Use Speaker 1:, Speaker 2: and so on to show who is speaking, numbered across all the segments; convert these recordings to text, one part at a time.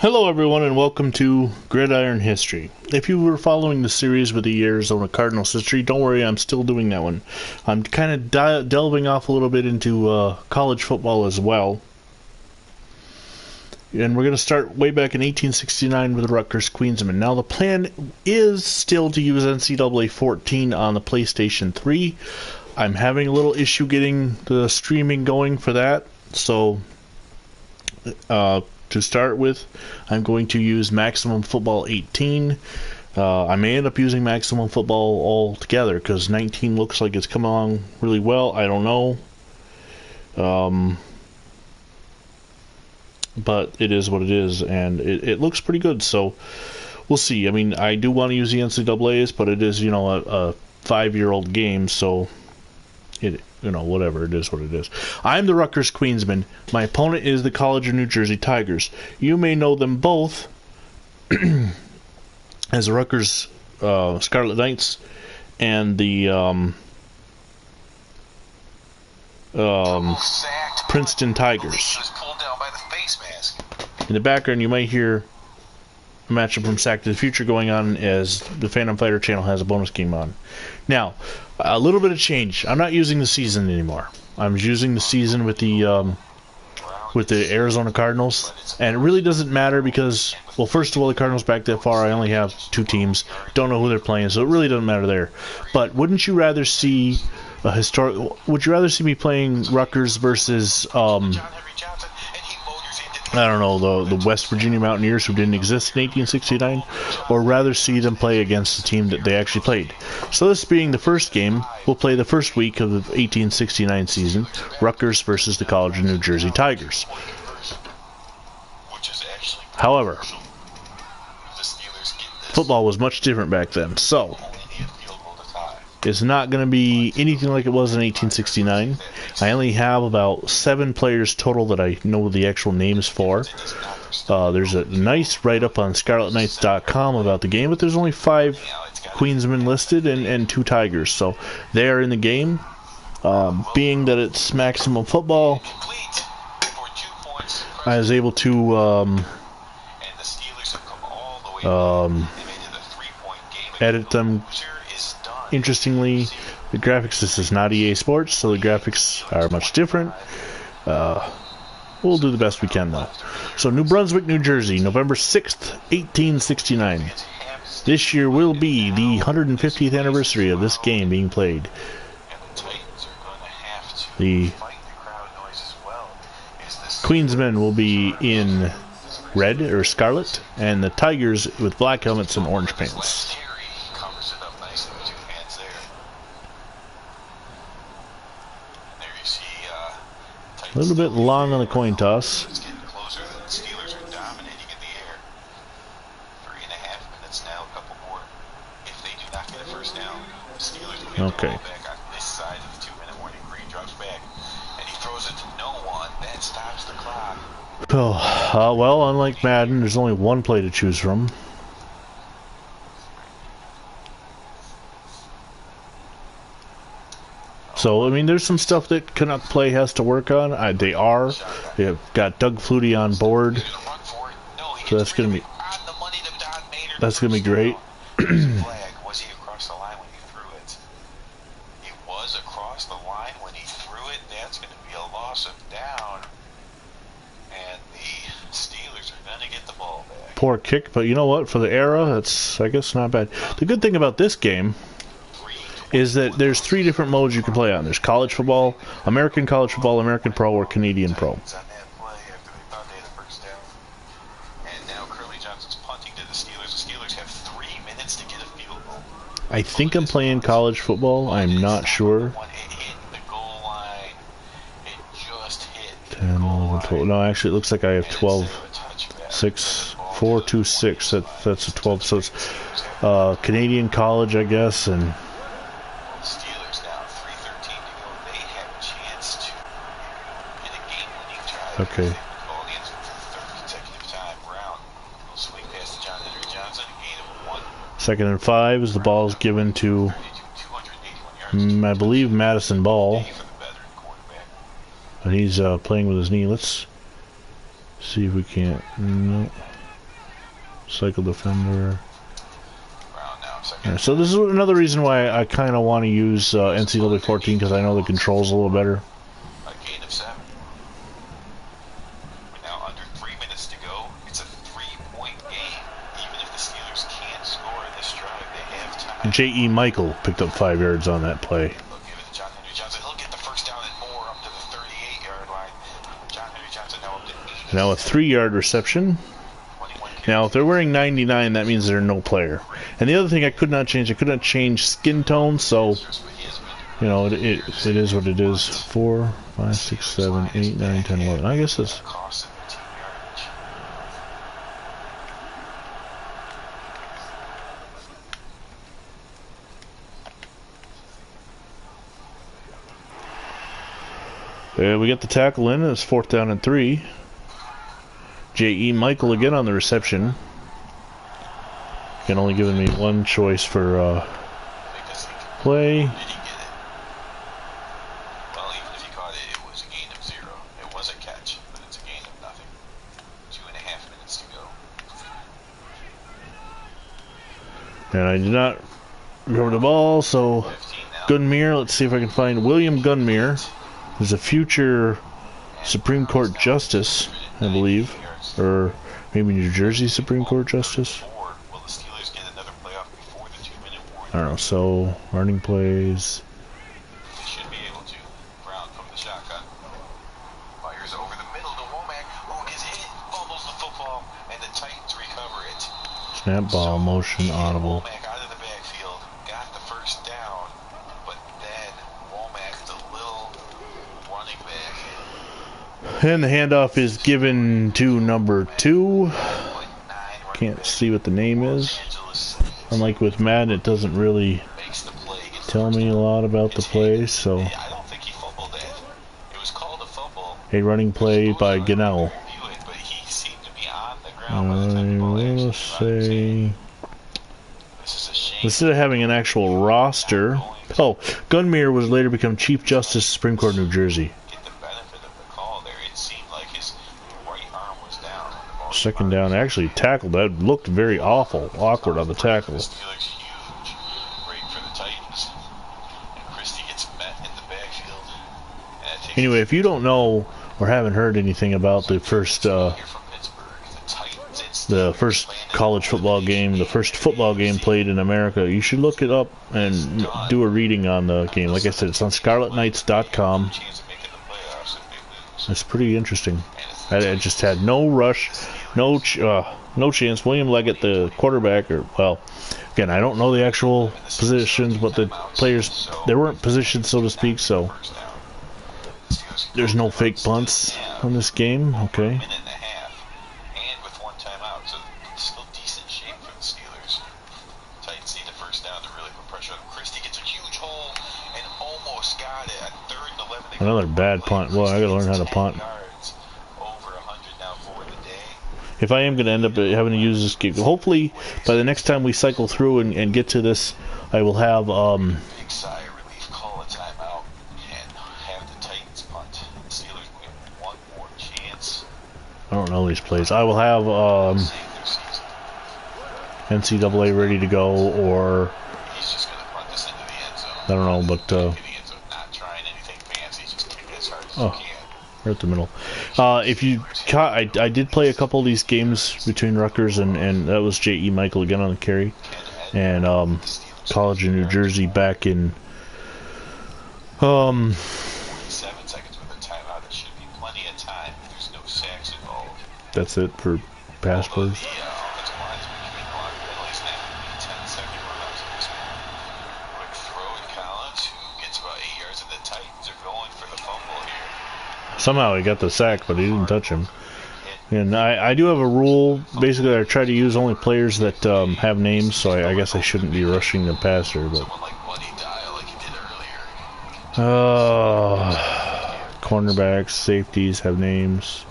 Speaker 1: Hello everyone and welcome to Gridiron History. If you were following the series with the Arizona Cardinals history, don't worry, I'm still doing that one. I'm kind of delving off a little bit into college football as well. And we're going to start way back in 1869 with the Rutgers Queensmen. Now the plan is still to use NCAA 14 on the PlayStation 3. I'm having a little issue getting the streaming going for that, so to start with, I'm going to use Maximum Football 18. I may end up using Maximum Football altogether because 19 looks like it's coming along really well. I don't know. But it is what it is, and it looks pretty good, so we'll see. I mean, I do want to use the NCAAs, but it is, a 5-year-old game, so whatever, it is what it is. I'm the Rutgers Queensmen. My opponent is the College of New Jersey Tigers. You may know them both as the Rutgers Scarlet Knights and the Princeton Tigers. In the background, you might hear a matchup from Sack to the Future going on as the Phantom Fighter channel has a bonus game on. Now, a little bit of change. I'm not using the season anymore. I'm using the season with the Arizona Cardinals, and it really doesn't matter because, well, first of all, the Cardinals back that far. I only have 2 teams. Don't know who they're playing, so it really doesn't matter there. But wouldn't you rather see a historic? Would you rather see me playing Rutgers versus I don't know, the West Virginia Mountaineers, who didn't exist in 1869, or rather see them play against the team that they actually played? So this being the first game, we'll play the first week of the 1869 season, Rutgers versus the College of New Jersey Tigers. However, football was much different back then, so it's not going to be anything like it was in 1869. I only have about 7 players total that I know the actual names for. There's a nice write-up on ScarletKnights.com about the game, but there's only 5 Queensmen listed and 2 Tigers, so they are in the game. Being that it's Maximum Football, I was able to edit them. Interestingly, the graphics, this is not EA Sports, so the graphics are much different. We'll do the best we can, though. So, New Brunswick, New Jersey, November 6th, 1869. This year will be the 150th anniversary of this game being played. The Queensmen will be in red or scarlet, and the Tigers with black helmets and orange pants. A little bit long on the coin toss.
Speaker 2: It's getting closer. The Steelers are dominating in the air. 3.5 minutes now, a couple more. If they do not get a first down, the Steelers will get the ball back on this side of the 2-minute warning. Green drops back, and he throws it to no one. That stops the clock.
Speaker 1: Oh, well, unlike Madden, there's only one play to choose from. So, I mean, there's some stuff that Canuck Play has to work on. They have got Doug Flutie on board, so that's gonna be great.
Speaker 2: Was he across the line when he threw it? He was across the line when he threw it. That's going to be a loss of down, and the Steelers are going to get the ball back.
Speaker 1: Poor kick, but you know what? For the era, that's, I guess, not bad. The good thing about this game is that there's 3 different modes you can play on. There's college football, American college football, American pro, or Canadian pro. I think I'm playing college football. I'm not sure. 10, 11, 12. No, actually, it looks like I have 12. 6, 4, 2, 6. That's a 12. So it's Canadian college, I guess, and
Speaker 2: Steelers now 3:13 to go. They have a chance to get a game-winning drive.
Speaker 1: Okay.
Speaker 2: Ball ends for the 3rd consecutive time. Brown will swing past to John Henry Johnson. A gain of 1.
Speaker 1: 2nd and 5 as the ball is given to, I believe, Madison Ball. And he's playing with his knee. Let's see if we can't. No. Cycle defender.
Speaker 2: Brown now, second.
Speaker 1: Yeah, so this is another reason why I kind of want to use NCAA 14 because I know the controls a little better.
Speaker 2: A gain of 7. We're now under 3 minutes to go. It's a 3-point game. Even if the Steelers can't score in this drive, they have time.
Speaker 1: J.E. Michael picked up 5 yards on that play.
Speaker 2: They'll give it to John Henry Johnson. He'll get the first down and more up to the 38-yard line. John Henry Johnson now up to 80.
Speaker 1: Now a 3-yard reception. Now, if they're wearing 99, that means they're no player. And the other thing I could not change skin tone, so, you know, it is what it is. 4, 5, 6, 7, 8, 9, 10, 11. I guess this. We get the tackle in, it's 4th down and 3. J.E. Michael again on the reception. Again, only giving me one choice for play.
Speaker 2: Well, even if he caught it, it was a gain of 0. It was a catch, but it's a gain of nothing. 2.5 minutes to go.
Speaker 1: And I did not recover the ball, so Gunmere, let's see if I can find William Gunmere, who's a future Supreme Court Justice, I believe. Or maybe New Jersey Supreme Court Justice. I don't know. So running plays.
Speaker 2: They should be able to. Brown from the shotgun. Fires over the middle to Womack, who gets hit, fumbles the football, and the Titans recover it.
Speaker 1: Snap ball, motion, audible.
Speaker 2: Womack out of the backfield, got the first down, but then Womack, the little running back.
Speaker 1: And the handoff is given to number 2. Can't see what the name is. Unlike with Madden, it doesn't really tell me a lot about the play, so. A running play by Ganell. I will say. Instead of having an actual roster. Oh, Gunmere was later become Chief Justice, Supreme Court, New Jersey. 2nd down, actually tackled. That looked very awkward on the tackle. Anyway, if you don't know or haven't heard anything about the first college football game, the first football game played in America, you should look it up and do a reading on the game. Like I said, it's on ScarletKnights.com. It's pretty interesting. I just had no rush, no chance. William Leggett, the quarterback, or, well, again, I don't know the actual positions, but the players, they weren't positioned, so to speak, so there's no fake punts on this game. Okay. Another bad punt. Well, I gotta learn how to punt. If I am going to end up having to use this game, hopefully by the next time we cycle through and get to this, I will have
Speaker 2: big sigh of relief, call a timeout, and have the Titans punt. The Steelers will get one more chance.
Speaker 1: I don't know these plays. I will have NCAA ready to go, or
Speaker 2: he's just going to punt this into the end zone.
Speaker 1: I don't know, but
Speaker 2: not trying anything fancy, just kick it as hard as you can.
Speaker 1: Right at the middle. If you caught, I did play a couple of these games between Rutgers and that was J.E. Michael again on the carry, and College in New Jersey back in
Speaker 2: 47 seconds with a timeout. It should be plenty of time if there's no sacks involved.
Speaker 1: That's it for pass plays. Somehow he got the sack, but he didn't touch him. And I do have a rule. Basically, I try to use only players that have names, so I guess I shouldn't be rushing the passer. But cornerbacks, safeties have names.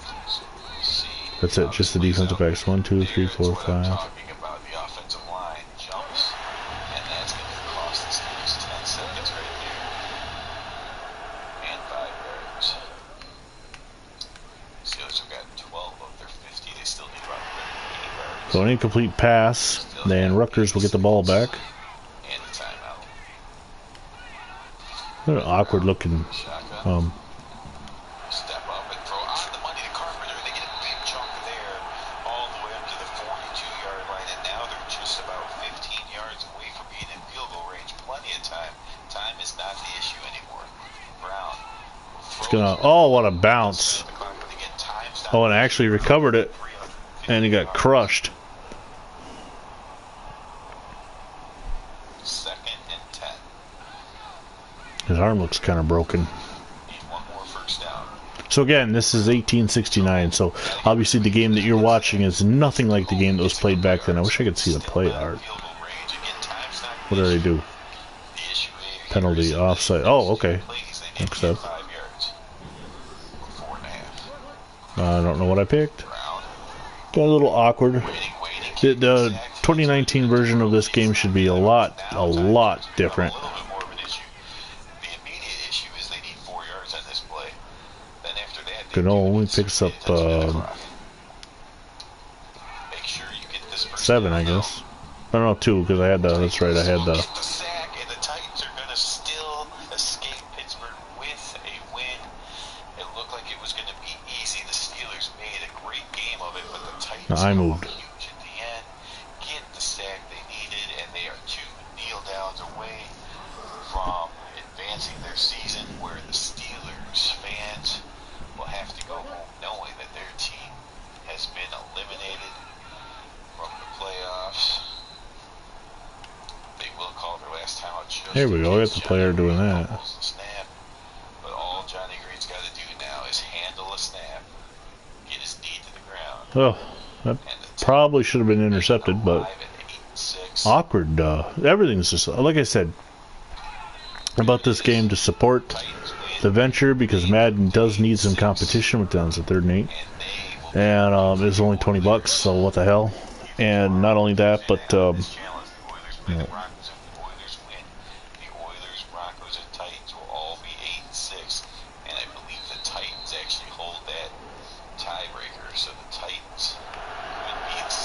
Speaker 1: That's it. Just the defensive backs. 1, 2, 3, 4, 5. So an incomplete pass, then Rutgers will get the ball back.
Speaker 2: And a timeout.
Speaker 1: What an awkward looking.
Speaker 2: Step up and throw on the money to Carpenter. They get a big chunk there, all the way up to the 42-yard line, and now they're just about 15 yards away from being in field goal range. Plenty of time. Time is not the issue anymore. Brown.
Speaker 1: It's gonna. Oh, what a bounce! Oh, and actually recovered it, and he got crushed.
Speaker 2: Second and 10.
Speaker 1: His arm looks kind of broken.
Speaker 2: Need one more first down.
Speaker 1: So again, this is 1869, so obviously the game that you're watching is nothing like the game that was played back then. I wish I could see the play art. What did I do? Penalty, offside. Oh, okay. Next up. I don't know what I picked. Got a little awkward. The 2019 version of this game should be a lot different. Gridiron picks up 7, I guess. I don't know, 2, because I had the. That's right, I had the. I moved.
Speaker 2: Get the sack they needed, and they are 2 kneel downs away from advancing their season, where the Steelers fans will have to go home knowing that their team has been eliminated from the playoffs. They will call their last time out.
Speaker 1: Here we go. I got the player doing that.
Speaker 2: Snap, but all Johnny Green's got to do now is handle a snap, get his knee to the ground.
Speaker 1: Oh. That probably should have been intercepted, but awkward. Everything's just, like I said, about this game, to support the venture, because Madden does need some competition with downs at 3rd and 8. And it's only $20, so what the hell. And not only that, but you know,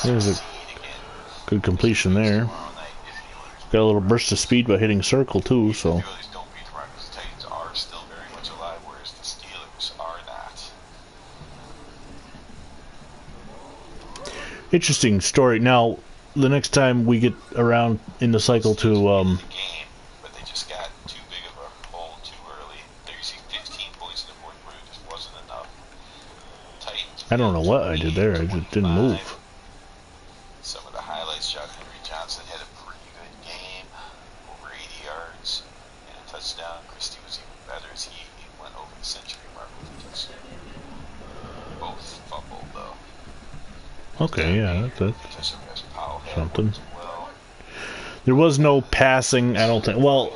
Speaker 1: there's a good completion there. Got a little burst of speed by hitting circle too, so. Interesting story. Now, the next time we get around in the cycle to I don't know what I did there. I just didn't move.
Speaker 2: Some of the highlights: John Henry Johnson had a pretty good game, over 80 yards and a touchdown. Christie was even better as he went over the century mark with a touchdown. Both fumbled though.
Speaker 1: Okay, yeah, that's something. There was no passing, I don't think. Well,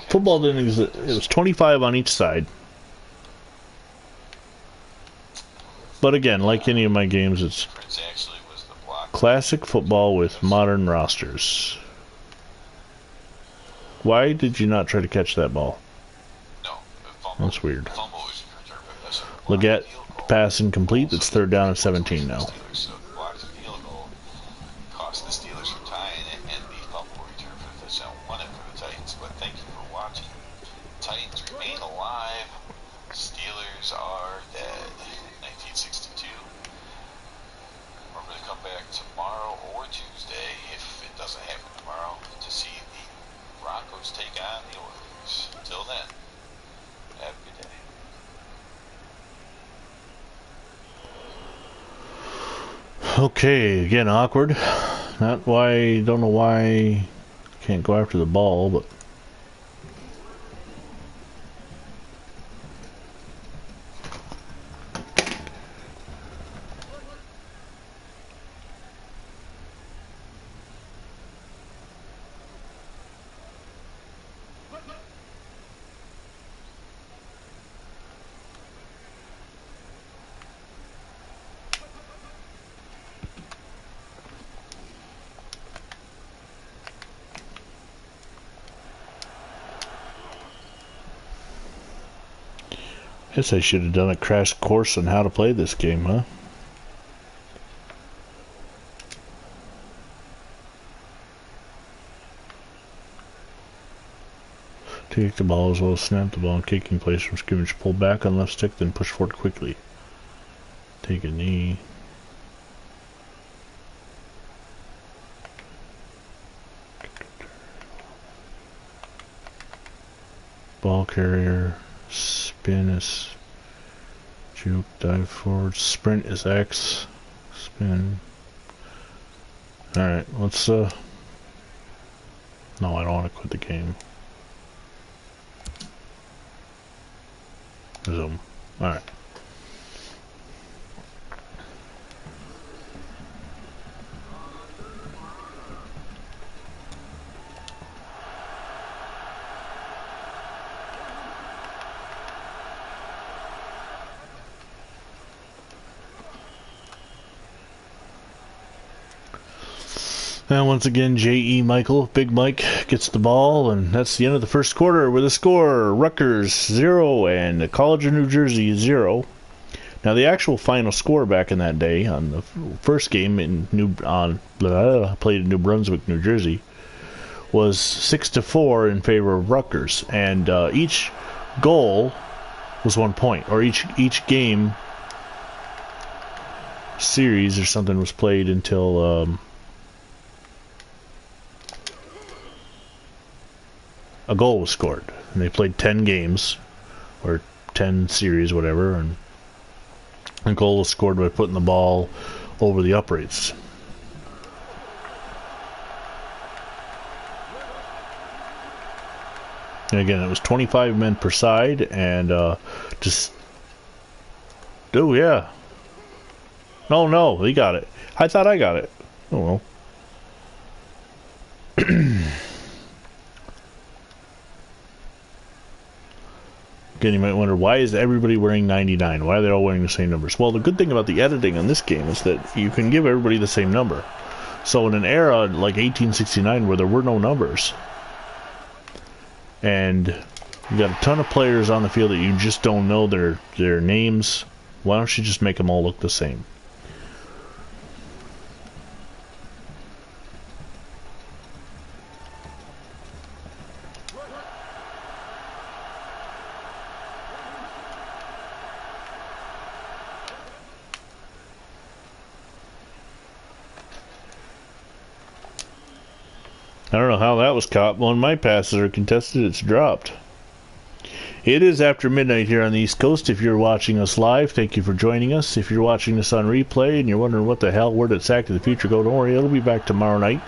Speaker 1: football didn't exist. It was 25 on each side. But again, like any of my games, it's classic football with modern rosters. Why did you not try to catch that ball? That's weird. Leggett pass incomplete. It's 3rd down and 17 now. Cost the Steelers from tying it, and the fumble return for the touchdown won it for the Titans. But thank you for watching. Titans remain alive. Steelers are dead. 1962. We're going to come back tomorrow or Tuesday, if it doesn't happen tomorrow, to see the Broncos take on the Oilers. Until then, have a good day. Okay, again, awkward. Not why, don't know why can't go after the ball, but guess I should have done a crash course on how to play this game, huh? Take the ball as well as snap the ball in kicking place from scrimmage. Pull back on left stick, then push forward quickly. Take a knee. Ball carrier. Spin is juke. Dive forward. Sprint is X. Spin. Alright, let's no, I don't want to quit the game. Resume. Alright. And once again, J.E. Michael, Big Mike, gets the ball, and that's the end of the first quarter with a score: Rutgers 0 and the College of New Jersey 0. Now, the actual final score back in that day on the first game played in New Brunswick, New Jersey, was 6-4 in favor of Rutgers, and each goal was 1 point, or each game series or something was played until a goal was scored. And they played 10 games, or 10 series, whatever, and a goal was scored by putting the ball over the uprights. And again, it was 25 men per side, and oh yeah. Oh no, he got it. I thought I got it. Oh well. Again, you might wonder, why is everybody wearing 99? Why are they all wearing the same numbers? Well, the good thing about the editing on this game is that you can give everybody the same number. So in an era like 1869 where there were no numbers, and you got a ton of players on the field that you just don't know their names, why don't you just make them all look the same? I don't know how that was caught. When my passes are contested, it's dropped. It is after midnight here on the East Coast. If you're watching us live, thank you for joining us. If you're watching this on replay and you're wondering what the hell, where did Sack to the Future go, don't worry, it'll be back tomorrow night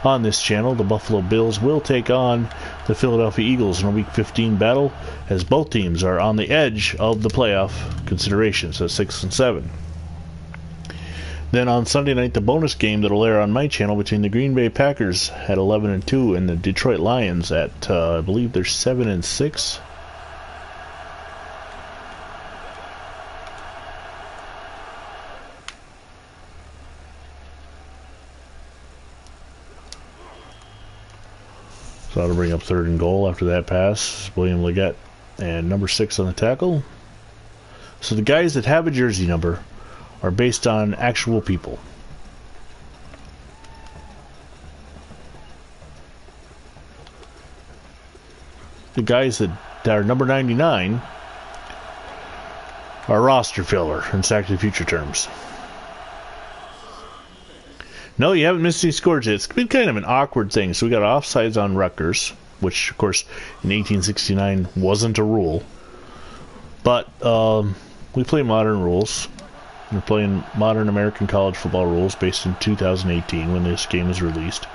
Speaker 1: on this channel. The Buffalo Bills will take on the Philadelphia Eagles in a Week 15 battle, as both teams are on the edge of the playoff considerations at 6 and 7. Then on Sunday night, the bonus game that'll air on my channel between the Green Bay Packers at 11 and 2 and the Detroit Lions at I believe they're 7 and 6. So that'll bring up 3rd and goal after that pass. William Leggett and number 6 on the tackle. So the guys that have a jersey number are based on actual people. The guys that are number 99 are roster filler in Sack to the Future terms. No, you haven't missed any scores yet. It's been kind of an awkward thing. So we got offsides on Rutgers, which of course in 1869 wasn't a rule. But we play modern rules. We're playing modern American college football rules based in 2018 when this game was released.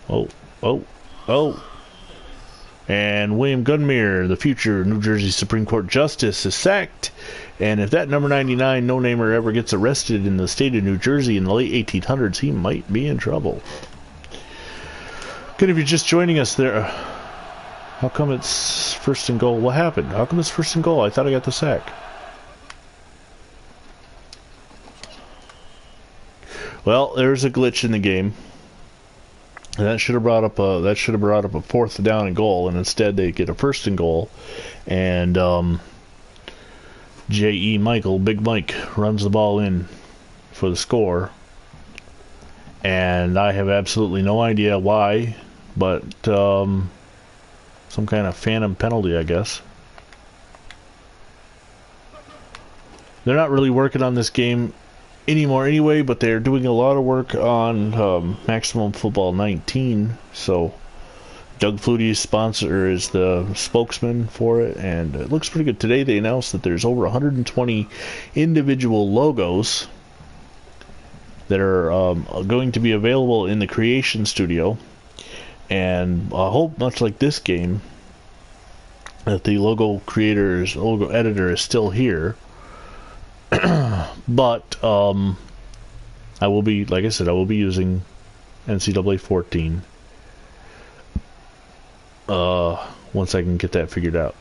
Speaker 1: Oh. And William Gunmere, the future New Jersey Supreme Court Justice, is sacked. And if that number 99 no-namer ever gets arrested in the state of New Jersey in the late 1800s, he might be in trouble. Good, if you're just joining us there, how come it's 1st and goal? What happened? How come it's 1st and goal? I thought I got the sack. Well, there's a glitch in the game. And that should have brought up a 4th down and goal, and instead they get a 1st and goal. And J.E. Michael, Big Mike, runs the ball in for the score. And I have absolutely no idea why but some kind of phantom penalty, I guess. They're not really working on this game anymore anyway, but they're doing a lot of work on Maximum Football 19, so Doug Flutie's sponsor is the spokesman for it, and it looks pretty good. Today they announced that there's over 120 individual logos that are going to be available in the Creation Studio, and I hope, much like this game, that the logo editor is still here. But I will be, like I said, I will be using NCAA 14 once I can get that figured out.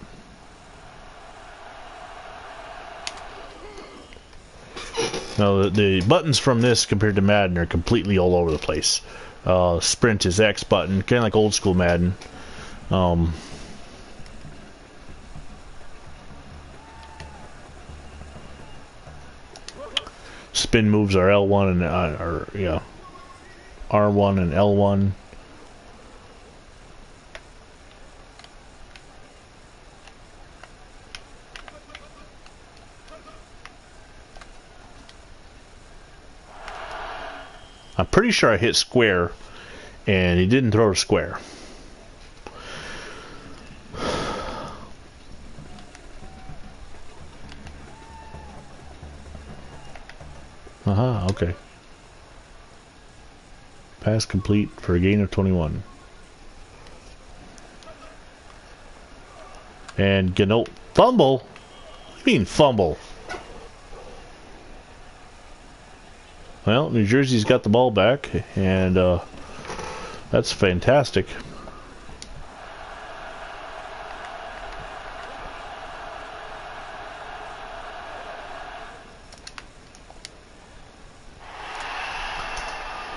Speaker 1: Now the buttons from this compared to Madden are completely all over the place. Sprint is X button, kind of like old school Madden. Spin moves are L1 and R1 and L1. I'm pretty sure I hit square and he didn't throw to square. Okay. Pass complete for a gain of 21. And fumble? What do you mean fumble? Well, New Jersey's got the ball back, and that's fantastic.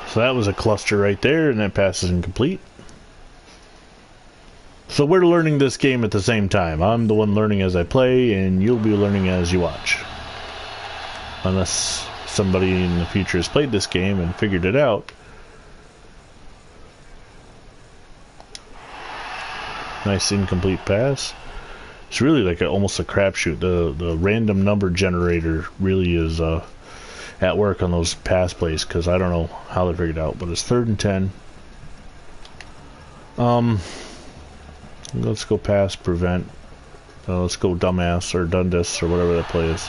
Speaker 1: So that was a cluster right there, and that pass is incomplete. So we're learning this game at the same time. I'm the one learning as I play, and you'll be learning as you watch. Unless somebody in the future has played this game and figured it out. Nice incomplete pass. It's really like almost a crapshoot. The random number generator really is at work on those pass plays, because I don't know how they figured it out, but it's 3rd and 10. Let's go pass, prevent. Let's go dumbass or Dundas or whatever that play is.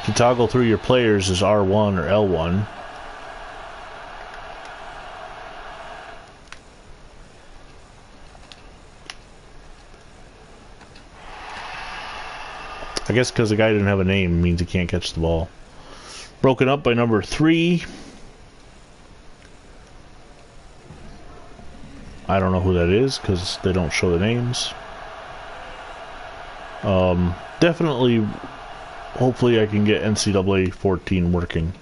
Speaker 1: To toggle through your players is R1 or L1. I guess because the guy didn't have a name means he can't catch the ball. Broken up by number 3. I don't know who that is because they don't show the names. Definitely, hopefully I can get NCAA 14 working.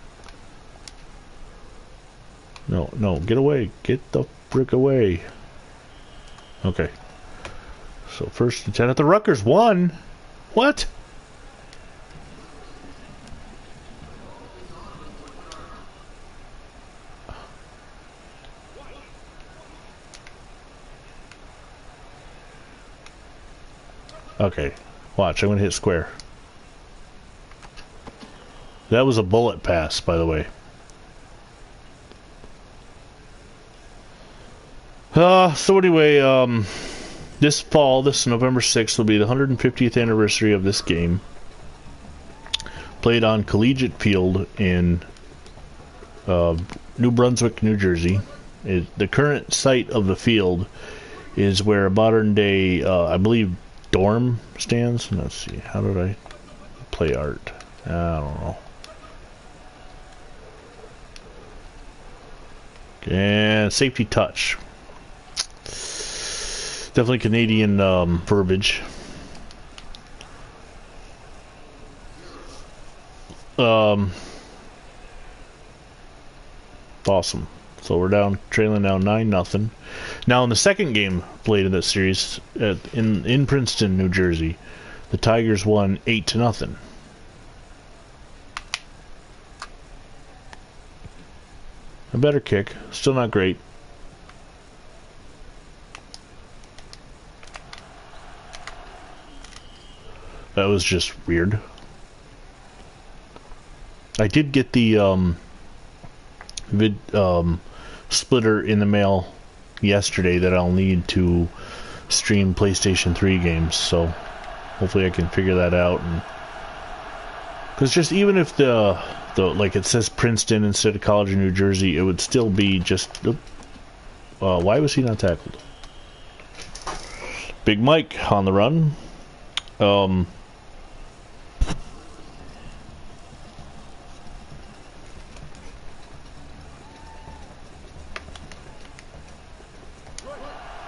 Speaker 1: No, get away. Get the frick away. Okay. So 1st and 10 at the Rutgers. 1? What? Okay, watch, I'm gonna hit square. That was a bullet pass, by the way. So anyway, this fall, this November 6th, will be the 150th anniversary of this game. Played on Collegiate Field in New Brunswick, New Jersey. The current site of the field is where a modern day, I believe, dorm stands. Let's see, how did I play art? I don't know. And safety touch. Definitely Canadian verbiage. Awesome. So we're trailing down 9-0. Now in the second game played in this series in Princeton, New Jersey, the Tigers won 8-0. A better kick. Still not great. That was just weird. I did get the splitter in the mail yesterday that I'll need to stream PlayStation 3 games, so hopefully I can figure that out. And because just even if the like it says Princeton instead of College of New Jersey, it would still be just why was he not tackled? Big Mike on the run.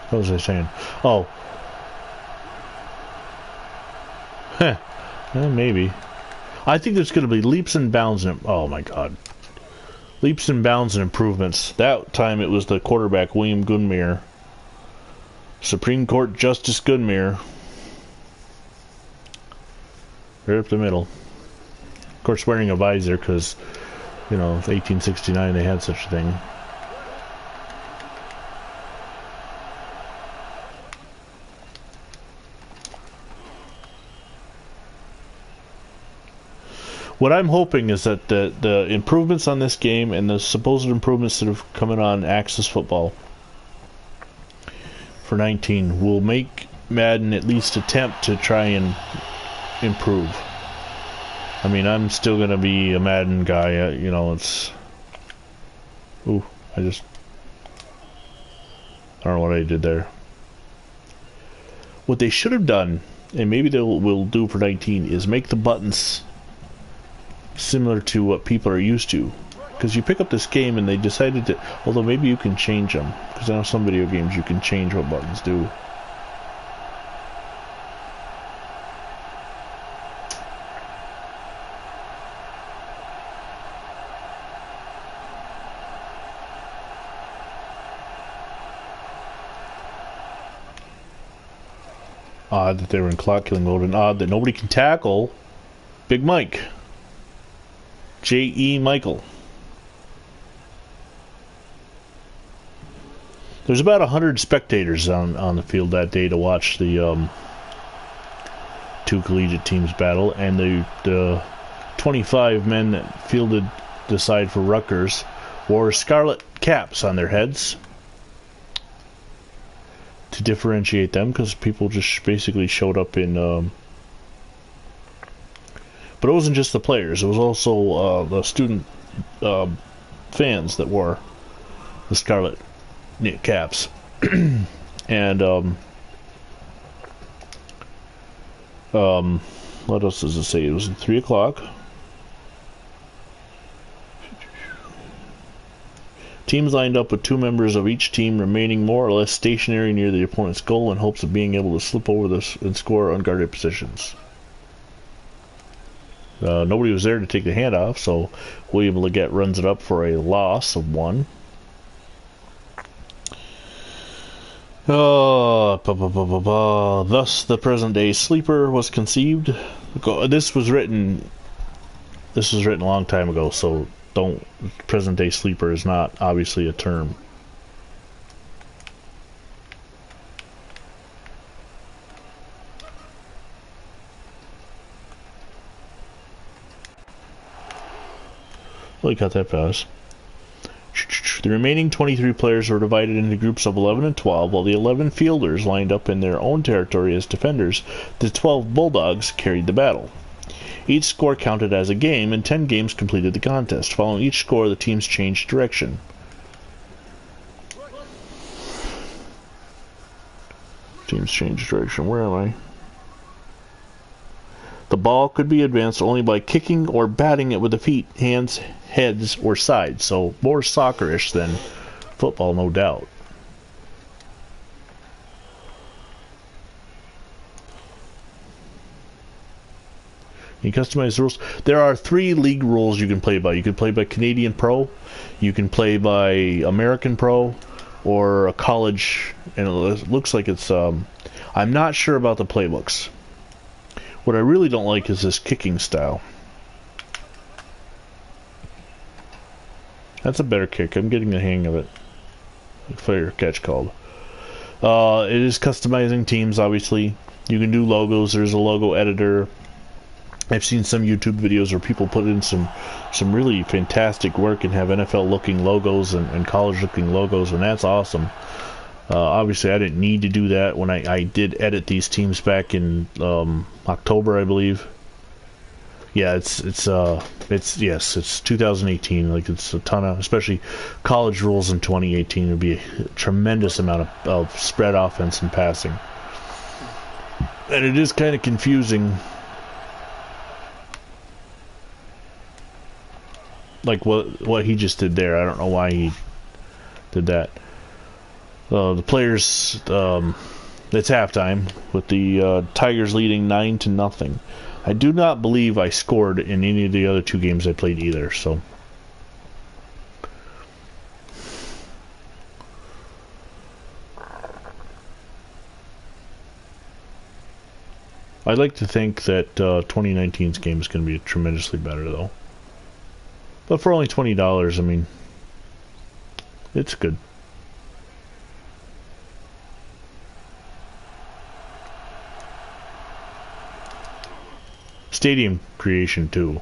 Speaker 1: What was I saying? Oh. Heh. Maybe. I think there's going to be leaps and bounds and... Oh, my God. Leaps and bounds and improvements. That time it was the quarterback, William Goodmere. Supreme Court Justice Goodmere. Right up the middle. Of course, wearing a visor because, you know, 1869 they had such a thing. What I'm hoping is that the improvements on this game and the supposed improvements that have come in on Access Football for 19 will make Madden at least attempt to try and improve. I mean, I'm still going to be a Madden guy. You know, it's... Ooh, I don't know what I did there. What they should have done, and maybe they will do for 19, is make the buttons similar to what people are used to, because you pick up this game and they decided to, although maybe you can change them, because I know some video games you can change what buttons do. Odd that they were in clock killing mode, and odd that nobody can tackle Big Mike. J.E. Michael. There's about 100 spectators on the field that day to watch the two collegiate teams battle, and the 25 men that fielded the side for Rutgers wore scarlet caps on their heads to differentiate them, because people just basically showed up in... But it wasn't just the players. It was also the student fans that wore the scarlet knit caps. And what else does it say? It was at 3 o'clock. Teams lined up with 2 members of each team remaining more or less stationary near the opponent's goal in hopes of being able to slip over this and score unguarded positions. Nobody was there to take the handoff, so William Leggett runs it up for a loss of 1. Thus, the present-day sleeper was conceived. This was written a long time ago, so present-day sleeper is not obviously a term. Well, he got that pass. The remaining 23 players were divided into groups of 11 and 12, while the 11 fielders lined up in their own territory as defenders. The 12 Bulldogs carried the battle. Each score counted as a game, and 10 games completed the contest. Following each score, the teams changed direction. Teams changed direction. Where am I? The ball could be advanced only by kicking or batting it with the feet, hands, heads, or sides. So more soccer-ish than football, no doubt. You customize the rules. There are 3 league rules you can play by. You can play by Canadian Pro, you can play by American Pro, or a college, and it looks like it's... I'm not sure about the playbooks. What I really don't like is this kicking style. That's a better kick. I'm getting the hang of it. Fair catch called. It is customizing teams, obviously. You can do logos. There's a logo editor. I've seen some YouTube videos where people put in some really fantastic work and have NFL-looking logos and college-looking logos, and that's awesome. Obviously, I didn't need to do that when I did edit these teams back in October, I believe. Yeah, it's 2018. Like, it's a ton of, especially college rules in 2018 would be a tremendous amount of spread offense and passing, and it is kind of confusing. Like what he just did there, I don't know why he did that. The players, it's halftime with the Tigers leading 9-0. I do not believe I scored in any of the other two games I played either, so. I'd like to think that 2019's game is going to be tremendously better, though. But for only $20, I mean, it's good. Stadium creation too.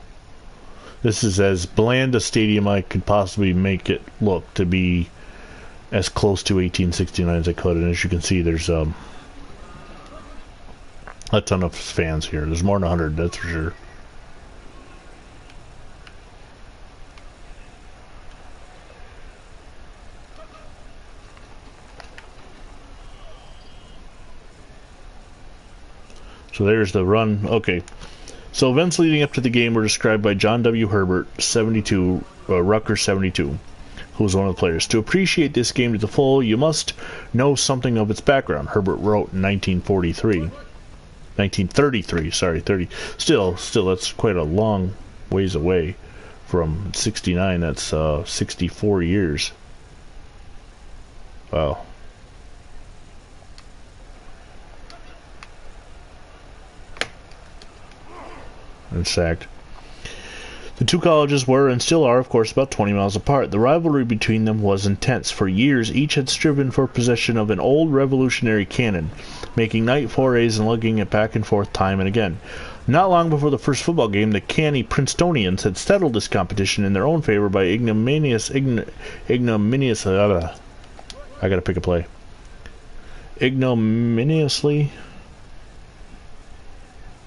Speaker 1: This is as bland a stadium I could possibly make it look, to be as close to 1869 as I could. And as you can see, there's a ton of fans here. There's more than 100, that's for sure. So there's the run. Okay. So events leading up to the game were described by John W. Herbert, 72, Rutgers 72, who was one of the players. To appreciate this game to the full, you must know something of its background, Herbert wrote in 1933, sorry, 30. Still, that's quite a long ways away from 69. That's 64 years. Wow. And sacked. The two colleges were, and still are, of course, about 20 miles apart. The rivalry between them was intense. For years, each had striven for possession of an old revolutionary cannon, making night forays and lugging it back and forth time and again. Not long before the first football game, the canny Princetonians had settled this competition in their own favor by ignominiously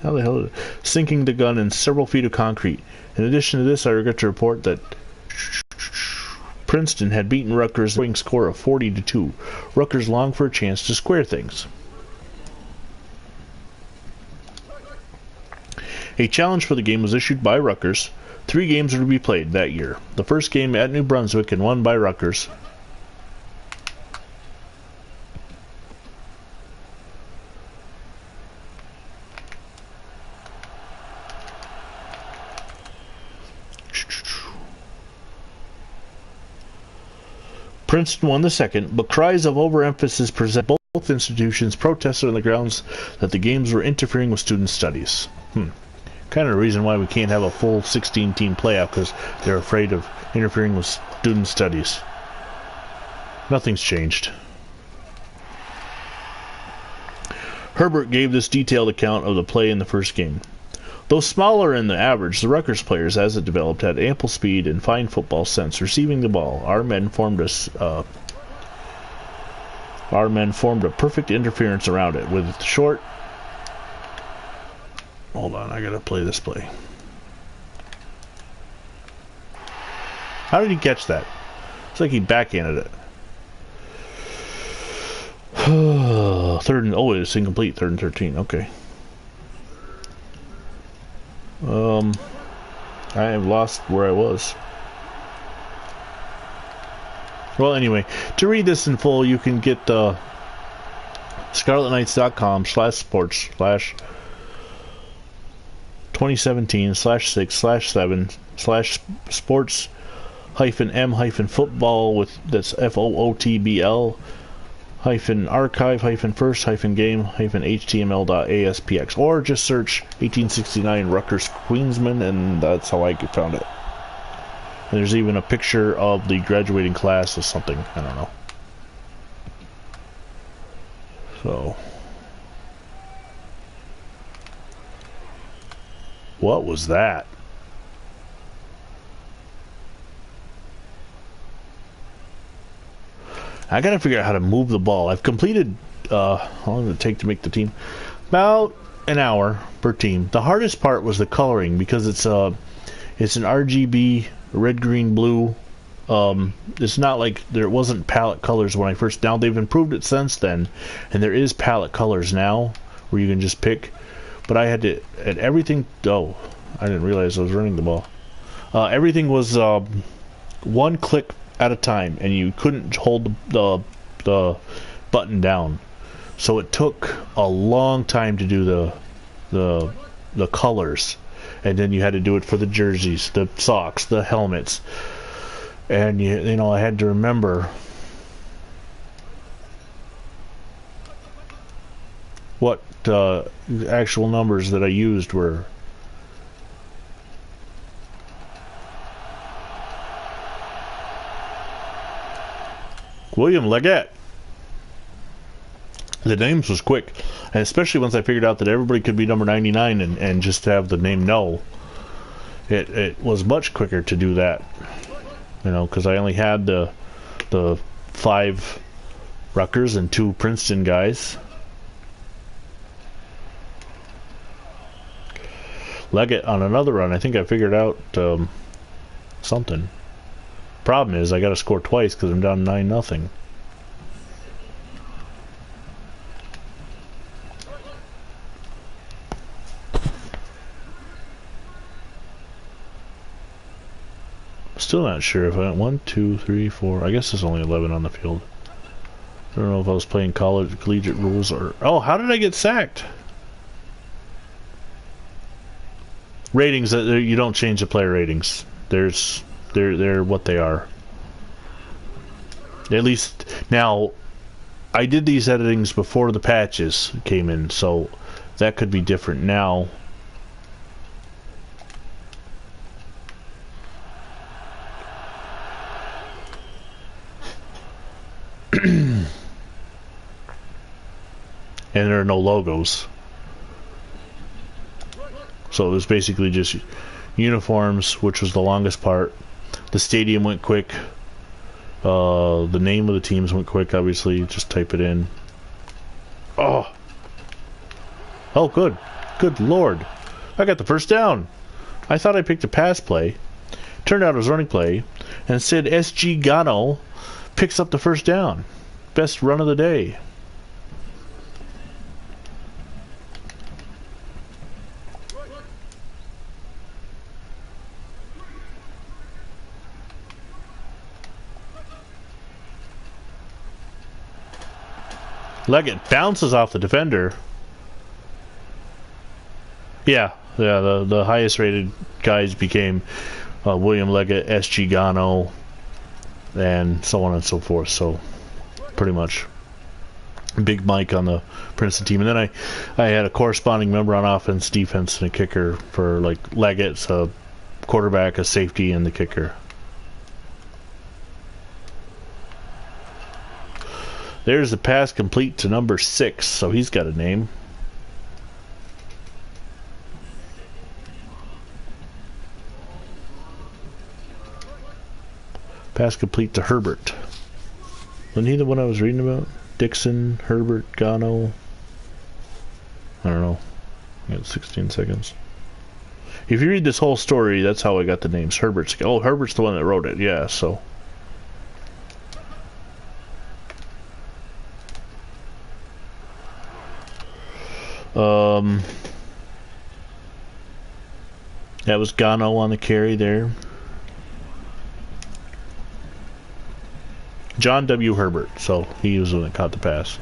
Speaker 1: how the hell is it? Sinking the gun in several feet of concrete. In addition to this, I regret to report that Princeton had beaten Rutgers with a score of 40-2. Rutgers longed for a chance to square things. A challenge for the game was issued by Rutgers. 3 games were to be played that year. The first game at New Brunswick and won by Rutgers. Princeton won the second, but cries of overemphasis present both institutions protested on the grounds that the games were interfering with student studies. Kind of the reason why we can't have a full 16-team playoff, because they're afraid of interfering with student studies. Nothing's changed. Herbert gave this detailed account of the play in the first game. Though smaller in the average, the Rutgers players, as it developed, had ample speed and fine football sense. Receiving the ball, our men formed a perfect interference around it with short. Hold on, I gotta play this play. How did he catch that? It's like he backhanded it. It's incomplete. 3rd and 13. Okay. I have lost where I was. Well, anyway, to read this in full, you can get scarlet-knights.com/sports/2017/6/sports-m-football with that's FOOTBL -archive-first-game-html.aspx, or just search 1869 Rutgers Queensmen, and that's how I found it. And there's even a picture of the graduating class or something. I don't know. So, what was that? I gotta figure out how to move the ball. I've completed, how long did it take to make the team? About an hour per team. The hardest part was the coloring, because it's an RGB, red, green, blue. It's not like there wasn't palette colors when I first. Now they've improved it since then, and there is palette colors now where you can just pick. But I had to, and everything. Oh, I didn't realize I was running the ball. Everything was one click at a time, and you couldn't hold the button down. So it took a long time to do the colors, and then you had to do it for the jerseys, the socks, the helmets, and you know, I had to remember what actual numbers that I used were. William Leggett. The names was quick, and especially once I figured out that everybody could be number 99 and just have the name No. It was much quicker to do that, you know, because I only had the 5 Rutgers and 2 Princeton guys. Leggett on another run, I think I figured out something. Problem is, I got to score twice because I'm down 9-0. Still not sure if I went 1, 2, 3, 4. I guess there's only 11 on the field. I don't know if I was playing collegiate rules or. Oh, how did I get sacked? Ratings. You don't change the player ratings. They're what they are. At least now, I did these editings before the patches came in, so that could be different now. And there are no logos, so it was basically just uniforms, which was the longest part. The stadium went quick. The name of the teams went quick. Obviously, you just type it in. Oh, good lord! I got the first down. I thought I picked a pass play. Turned out it was running play, and it said SG Gano picks up the first down. Best run of the day. Leggett bounces off the defender. Yeah, the highest rated guys became William Leggett, SG Gano, and so on and so forth. So pretty much Big Mike on the Princeton team. And then I had a corresponding member on offense, defense, and a kicker for like Leggett's a quarterback, a safety, and the kicker. There's the pass complete to number 6, so he's got a name. Pass complete to Herbert. Wasn't he the one I was reading about? Dixon, Herbert, Gano. I don't know. I got 16 seconds. If you read this whole story, that's how I got the names. Herbert's the one that wrote it. Yeah, so. That was Gano on the carry there. John W. Herbert, so he was the one that caught the pass.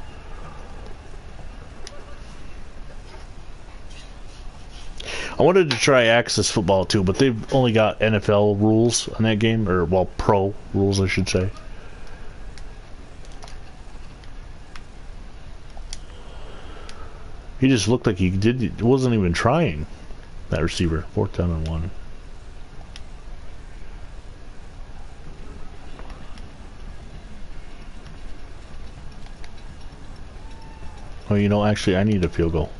Speaker 1: I wanted to try Access Football too, but they've only got NFL rules on that game, or well, pro rules I should say. He just looked like he wasn't even trying, that receiver. 4th down and 1. Oh, you know, actually, I need a field goal.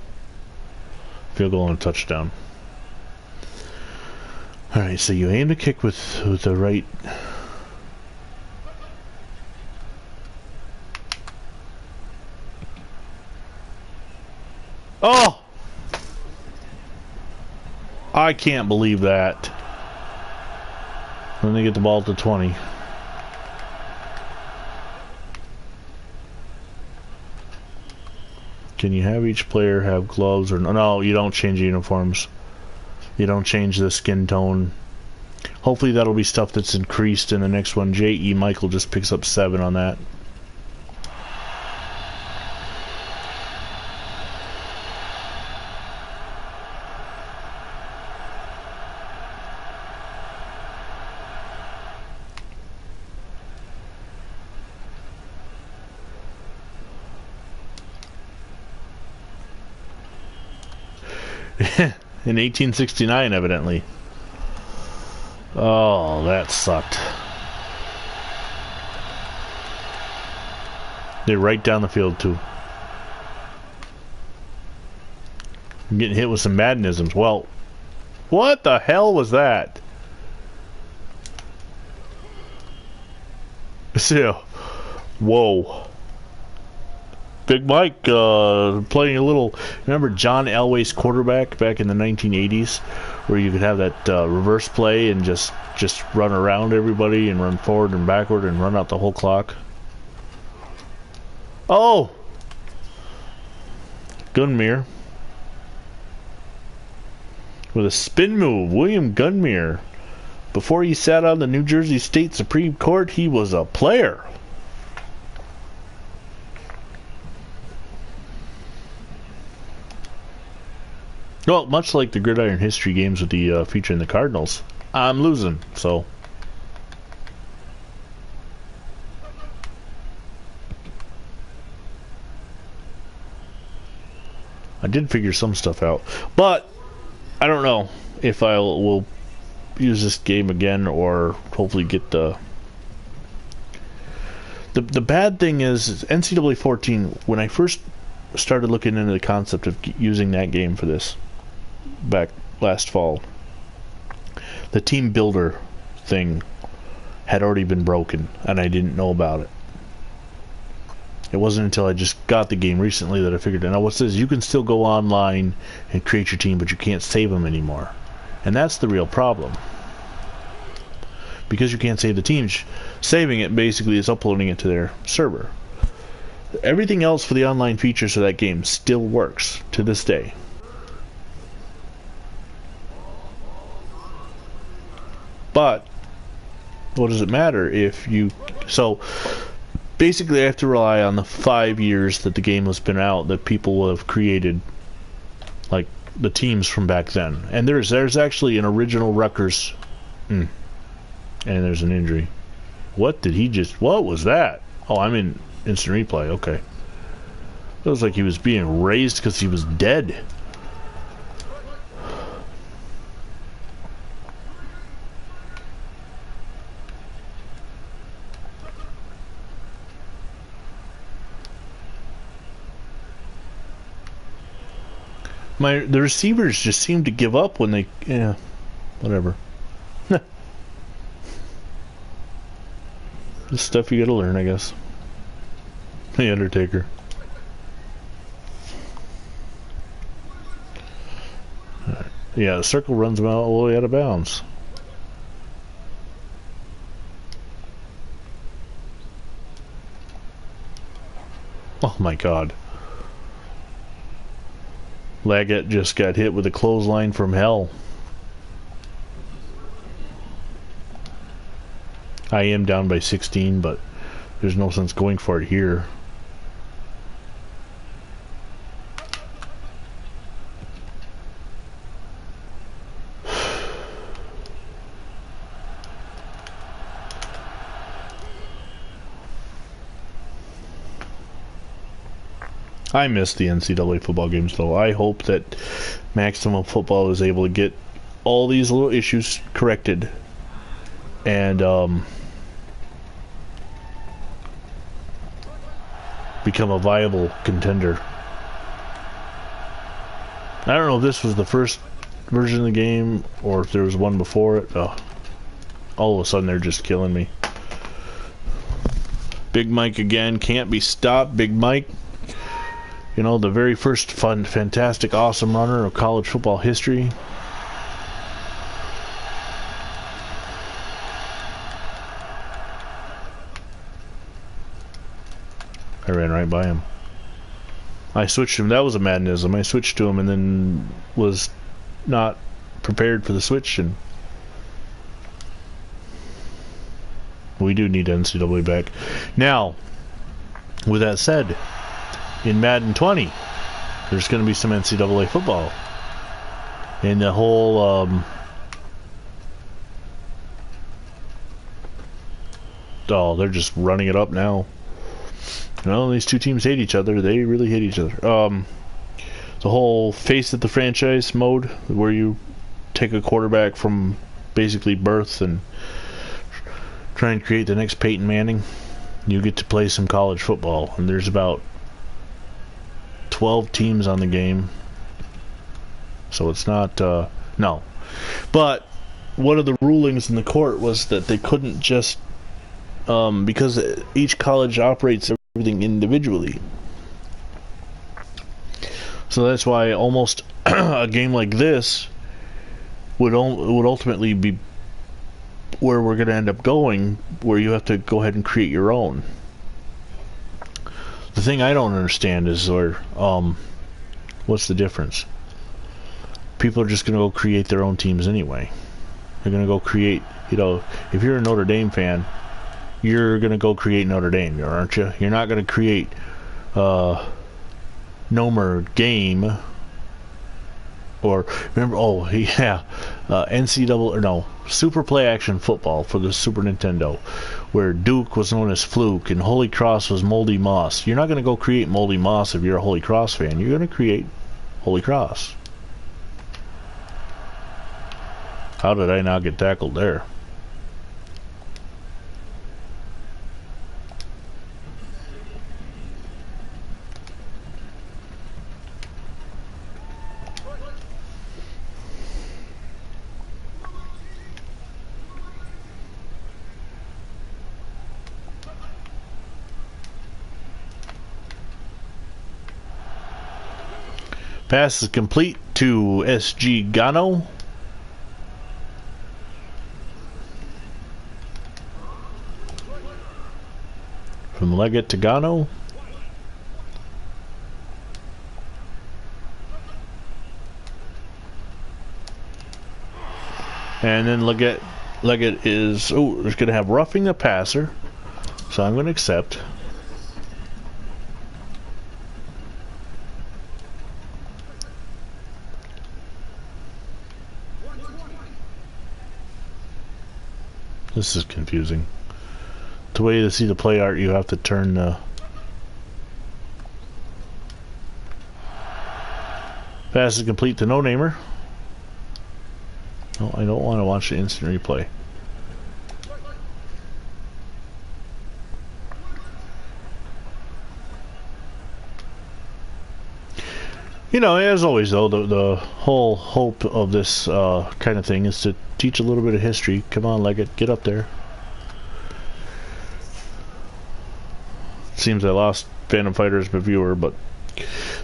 Speaker 1: Field goal and a touchdown. Alright, so you aim to kick with the right... Oh! I can't believe that. Then they get the ball to 20. Can you have each player have gloves or no, you don't change uniforms. You don't change the skin tone. Hopefully that'll be stuff that's increased in the next one. J.E. Michael just picks up 7 on that. In 1869, evidently. Oh, that sucked. They're right down the field, too. I'm getting hit with some Maddenisms. Well, what the hell was that? So, whoa. Big Mike playing a little... Remember John Elway's quarterback back in the 1980s? Where you could have that reverse play and just run around everybody and run forward and backward and run out the whole clock. Oh! Gunmere. With a spin move, William Gunmere. Before he sat on the New Jersey State Supreme Court, he was a player. Well, much like the Gridiron history games with the featuring the Cardinals, I'm losing, so. I did figure some stuff out, but I don't know if I will use this game again or hopefully get the bad thing is NCAA 14. When I first started looking into the concept of using that game for this back last fall, the team builder thing had already been broken and I didn't know about it. It wasn't until I just got the game recently that I figured out. Now what says you can still go online and create your team, but you can't save them anymore. And that's the real problem. Because you can't save the teams, saving it basically is uploading it to their server. Everything else for the online features of that game still works to this day. But what does it matter if you... So basically I have to rely on the 5 years that the game has been out, that people will have created like the teams from back then. And there's actually an original Rutgers and there's an injury. What was that? Oh, I'm in instant replay. Okay. It was like he was being raised because he was dead. The receivers just seem to give up when they... Yeah, whatever. This stuff you gotta learn, I guess. The Undertaker. Yeah, the circle runs them all the way out of bounds. Oh my god. Laggett just got hit with a clothesline from hell. I am down by 16, but there's no sense going for it here. I miss the NCAA football games, though. I hope that Maximum Football is able to get all these little issues corrected and become a viable contender I don't know if this was the first version of the game or if there was one before it. Oh, all of a sudden they're just killing me. Big Mike again, can't be stopped. Big Mike, you know, the very first fun, fantastic, awesome runner of college football history. I ran right by him. I switched him. That was a madnism. I switched to him and then was not prepared for the switch, and we do need NCAA back. Now, with that said, in Madden 20, there's going to be some NCAA football. And the whole, oh, they're just running it up now. Well, these two teams hate each other. They really hate each other. The whole face at the franchise mode, where you take a quarterback from basically birth and try and create the next Peyton Manning. You get to play some college football, and there's about 12 teams on the game, so it's not no. But one of the rulings in the court was that they couldn't just because each college operates everything individually, so that's why almost a game like this would ultimately be where we're going to end up going, where you have to go ahead and create your own. The thing I don't understand is, what's the difference? People are just going to go create their own teams anyway. They're going to go create, you know, if you're a Notre Dame fan, you're going to go create Notre Dame, aren't you? You're not going to create Nomer Game, or remember, oh yeah, NCAA, or no, Super Play Action Football for the Super Nintendo, where Duke was known as Fluke and Holy Cross was Moldy Moss. You're not going to go create Moldy Moss if you're a Holy Cross fan. You're going to create Holy Cross. How did I not get tackled there? Pass is complete to S.G. Gano. From Leggett to Gano. And then Leggett is, oh, there's going to have roughing the passer. So I'm going to accept. This is confusing. The way to see the play art, you have to turn the pass is complete to no namer. No, I don't want to watch the instant replay. You know, as always though, the whole hope of this kind of thing is to teach a little bit of history. Come on, Leggett, get up there. Seems I lost Phantom Fighter as my viewer, but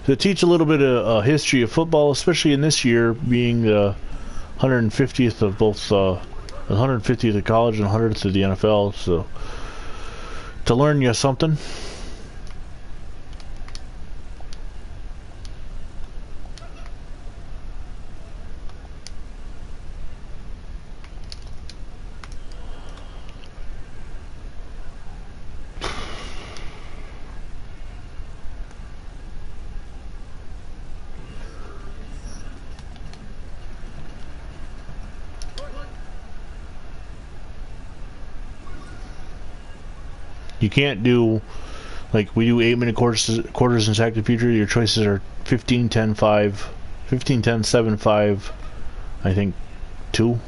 Speaker 1: to teach a little bit of history of football, especially in this year being the 150th of both the 150th of college and 100th of the NFL, so to learn you something. You can't do, like we do 8-minute quarters in Sack the Future. Your choices are 15, 10, 5, 15, 10, 7, 5, I think 2.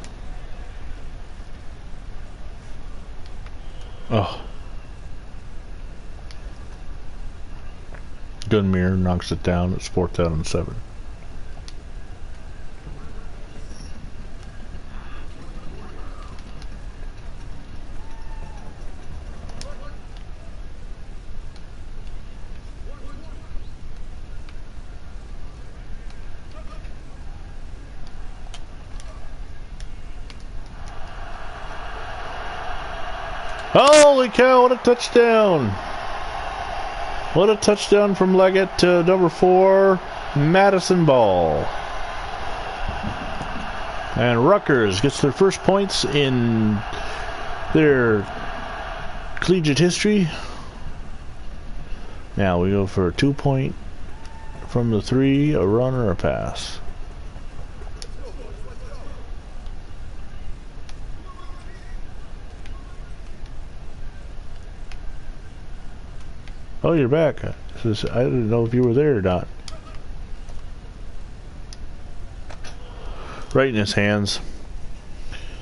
Speaker 1: Oh. Gun mirror knocks it down. It's 4th down and 7. Holy cow, what a touchdown! What a touchdown from Leggett to number 4, Madison Ball. And Rutgers gets their first points in their collegiate history. Now we go for a 2-point from the 3, a run or a pass. Oh, you're back. I didn't know if you were there or not. Right in his hands.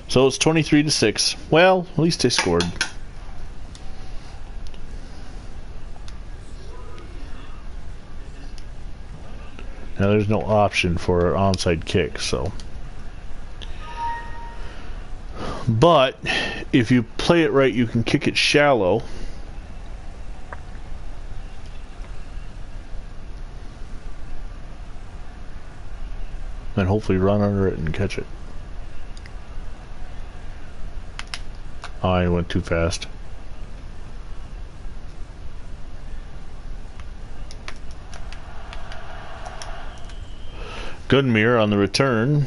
Speaker 1: So it's 23-6. Well, at least they scored. Now there's no option for an onside kick, so. But if you play it right, you can kick it shallow. And hopefully run under it and catch it. Oh, I went too fast. Goodmere on the return.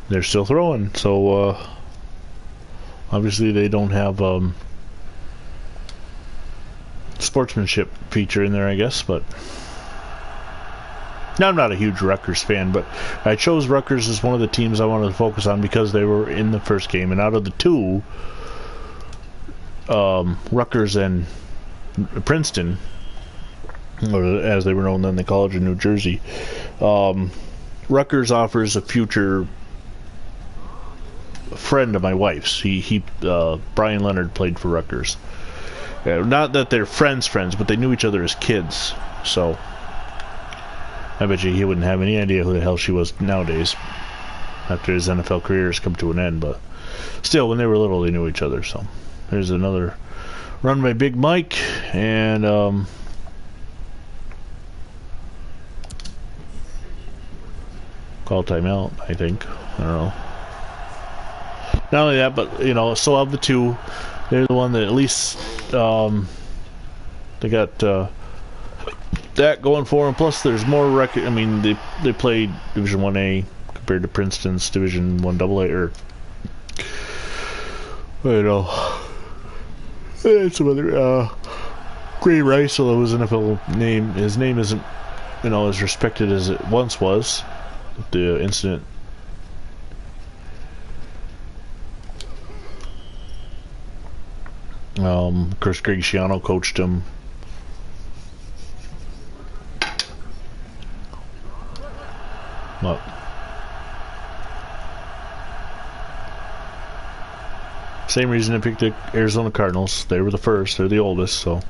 Speaker 1: They're still throwing, so obviously they don't have sportsmanship feature in there, I guess, but now I'm not a huge Rutgers fan, but I chose Rutgers as one of the teams I wanted to focus on because they were in the first game, and out of the two, Rutgers and Princeton, or as they were known then, the College of New Jersey, Rutgers offers a future friend of my wife's. Brian Leonard played for Rutgers. Not that they're friends, but they knew each other as kids. So I bet you he wouldn't have any idea who the hell she was nowadays after his NFL career has come to an end. But still, when they were little, they knew each other. So there's another run by Big Mike, and call timeout, I think. I don't know. Not only that, but you know, so of the two, they're the one that at least they got that going for them. Plus, there's more record. I mean, they played Division 1A compared to Princeton's Division 1AA, or you know, and some other Gray Rice, although his NFL name, his name isn't, you know, as respected as it once was. The incident. Of course, Greg Schiano coached him. But same reason I picked the Arizona Cardinals. They were the first. They're the oldest, so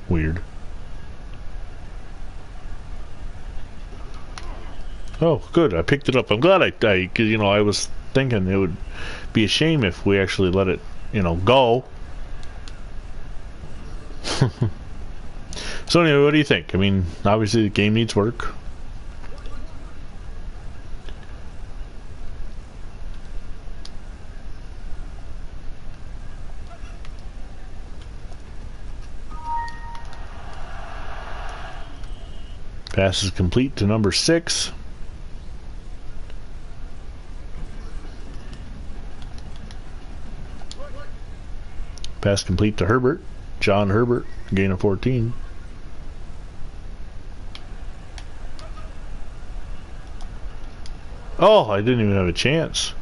Speaker 1: weird. Oh, good. I picked it up. I'm glad I you know, I was thinking it would be a shame if we actually let it, you know, go. So anyway, what do you think? I mean, obviously the game needs work. Pass is complete to number 6. Pass complete to Herbert. John Herbert, gain of 14. Oh, I didn't even have a chance.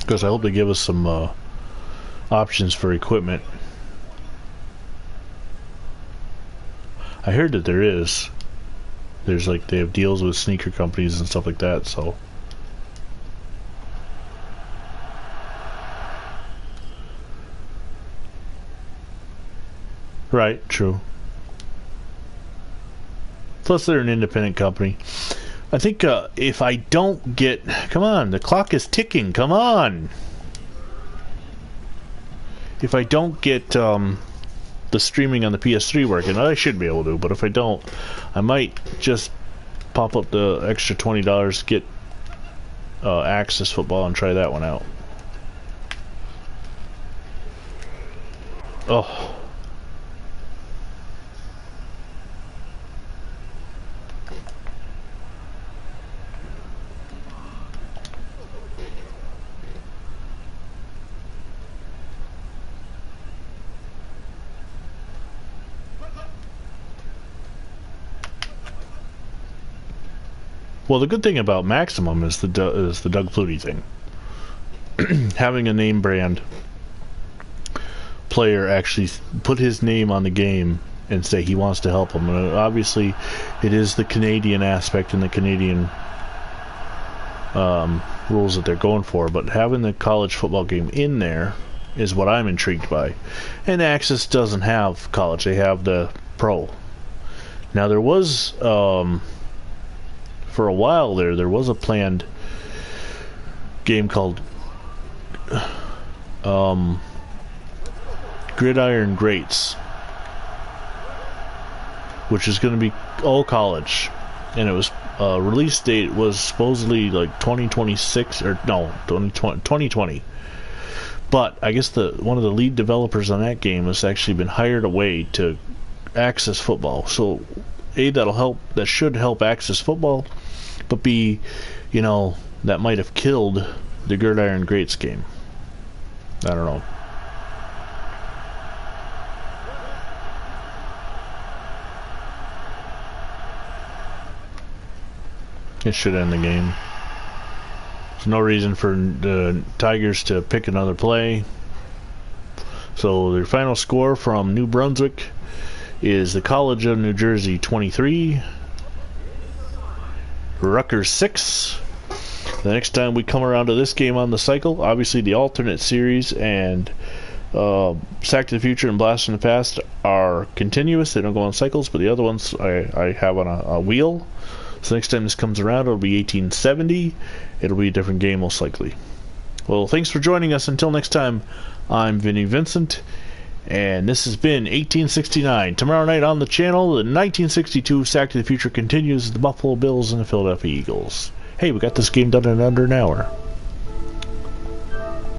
Speaker 1: Because I hope they give us some options for equipment. I heard that there is. There's like, they have deals with sneaker companies and stuff like that, so. Right, true. Plus, they're an independent company. I think if I don't get... Come on, the clock is ticking. Come on! If I don't get the streaming on the PS3 working, I should be able to, but if I don't, I might just pop up the extra $20 to get Access Football and try that one out. Oh. Well, the good thing about Maximum is the Doug Flutie thing. Having a name brand player actually put his name on the game and say he wants to help them. And obviously, it is the Canadian aspect and the Canadian rules that they're going for. But having the college football game in there is what I'm intrigued by. And Access doesn't have college; they have the pro. Now there was. For a while there was a planned game called Gridiron Greats, which is going to be all college, and it was release date was supposedly like 2026 or no 2020. But I guess one of the lead developers on that game has actually been hired away to Access Football. So that should help Access Football, but B, you know, that might have killed the Gridiron Greats game. I don't know. It should end the game. There's no reason for the Tigers to pick another play. So their final score from New Brunswick is the College of New Jersey 23, Rutgers 6. The next time we come around to this game on the cycle, obviously the alternate series and Sack to the Future and Blast from the Past are continuous. They don't go on cycles, but the other ones I have on a wheel. So next time this comes around, it'll be 1870. It'll be a different game most likely. Well, thanks for joining us. Until next time, I'm Vinny Vincent, and this has been 1869. Tomorrow night on the channel, the 1962 Sack to the Future continues with the Buffalo Bills and the Philadelphia Eagles. Hey, we got this game done in under an hour.